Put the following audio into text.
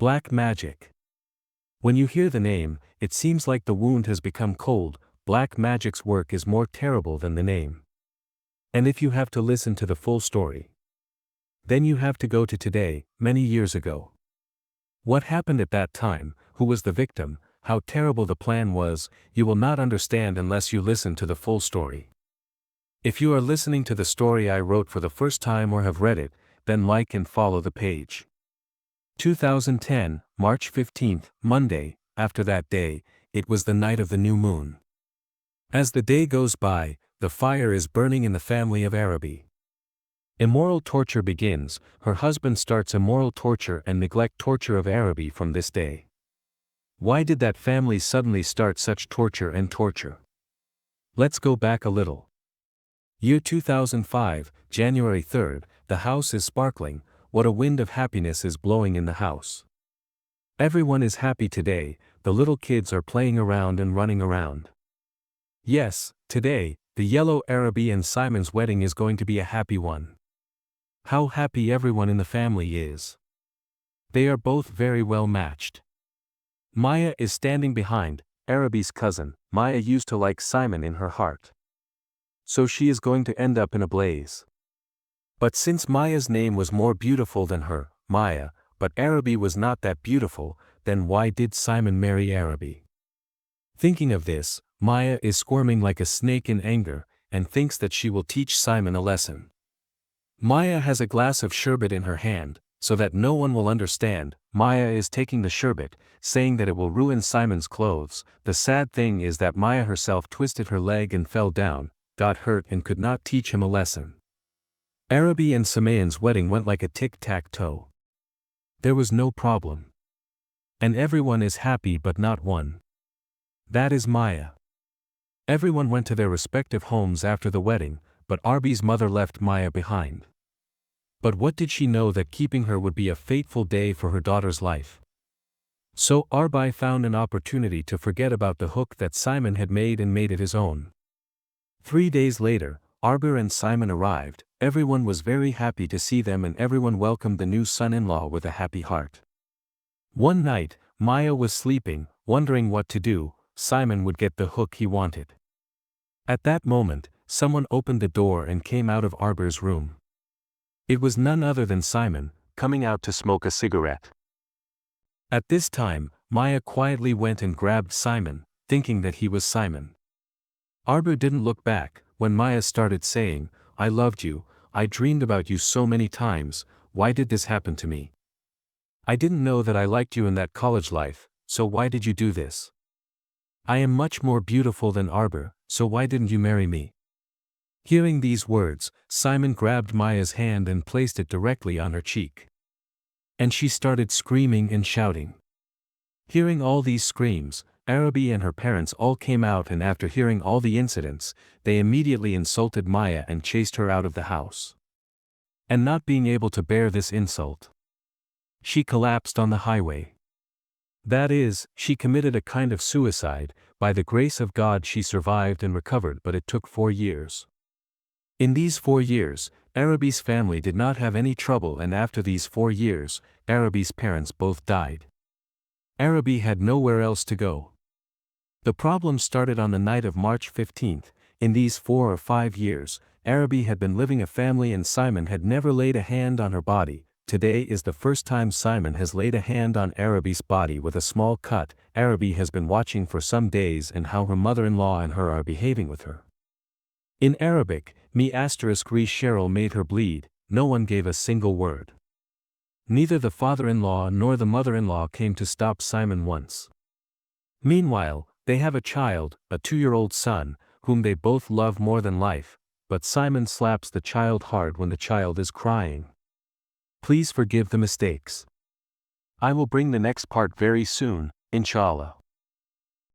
Black magic. When you hear the name, it seems like the wound has become cold. Black magic's work is more terrible than the name. And if you have to listen to the full story, then you have to go to today, many years ago. What happened at that time, who was the victim, how terrible the plan was, you will not understand unless you listen to the full story. If you are listening to the story I wrote for the first time or have read it, then like and follow the page. 2010, March 15th, Monday. After that day, it was the night of the new moon. As the day goes by, the fire is burning in the family of Arabi. Immoral torture begins. Her husband starts immoral torture and neglect torture of Arabi from this day. Why did that family suddenly start such torture and torture? Let's go back a little. Year 2005, January 3rd, the house is sparkling. What a wind of happiness is blowing in the house. Everyone is happy today, the little kids are playing around and running around. Yes, today, the yellow Arabi and Simon's wedding is going to be a happy one. How happy everyone in the family is. They are both very well matched. Maya is standing behind, Arabi's cousin. Maya used to like Simon in her heart. So she is going to end up in a blaze. But since Maya's name was more beautiful than her, Maya, but Arabi was not that beautiful, then why did Simon marry Arabi? Thinking of this, Maya is squirming like a snake in anger, and thinks that she will teach Simon a lesson. Maya has a glass of sherbet in her hand, so that no one will understand. Maya is taking the sherbet, saying that it will ruin Simon's clothes. The sad thing is that Maya herself twisted her leg and fell down, got hurt and could not teach him a lesson. Arabi and Simon's wedding went like a tic-tac-toe. There was no problem. And everyone is happy but not one. That is Maya. Everyone went to their respective homes after the wedding, but Arabi's mother left Maya behind. But what did she know that keeping her would be a fateful day for her daughter's life? So Arabi found an opportunity to forget about the hook that Simon had made and made it his own. 3 days later, Arabi and Simon arrived. Everyone was very happy to see them and everyone welcomed the new son-in-law with a happy heart. One night, Maya was sleeping, wondering what to do. Simon would get the hook he wanted. At that moment, someone opened the door and came out of Arabi's room. It was none other than Simon, coming out to smoke a cigarette. At this time, Maya quietly went and grabbed Simon, thinking that he was Simon. Arabi didn't look back. When Maya started saying, "I loved you, I dreamed about you so many times, why did this happen to me? I didn't know that I liked you in that college life, so why did you do this? I am much more beautiful than Arabi, so why didn't you marry me?" Hearing these words, Simon grabbed Maya's hand and placed it directly on her cheek. And she started screaming and shouting. Hearing all these screams, Arabi and her parents all came out, and after hearing all the incidents, they immediately insulted Maya and chased her out of the house. And not being able to bear this insult, she collapsed on the highway. That is, she committed a kind of suicide. By the grace of God she survived and recovered, but it took 4 years. In these 4 years, Arabi's family did not have any trouble, and after these 4 years, Arabi's parents both died. Arabi had nowhere else to go. The problem started on the night of March 15th. In these 4 or 5 years, Arabi had been living a family and Simon had never laid a hand on her body. Today is the first time Simon has laid a hand on Arabi's body with a small cut. Arabi has been watching for some days and how her mother-in-law and her are behaving with her. In Arabic, me asterisk re Cheryl made her bleed. No one gave a single word. Neither the father-in-law nor the mother-in-law came to stop Simon once. Meanwhile, they have a child, a 2-year-old son, whom they both love more than life, but Simon slaps the child hard when the child is crying. Please forgive the mistakes. I will bring the next part very soon, inshallah.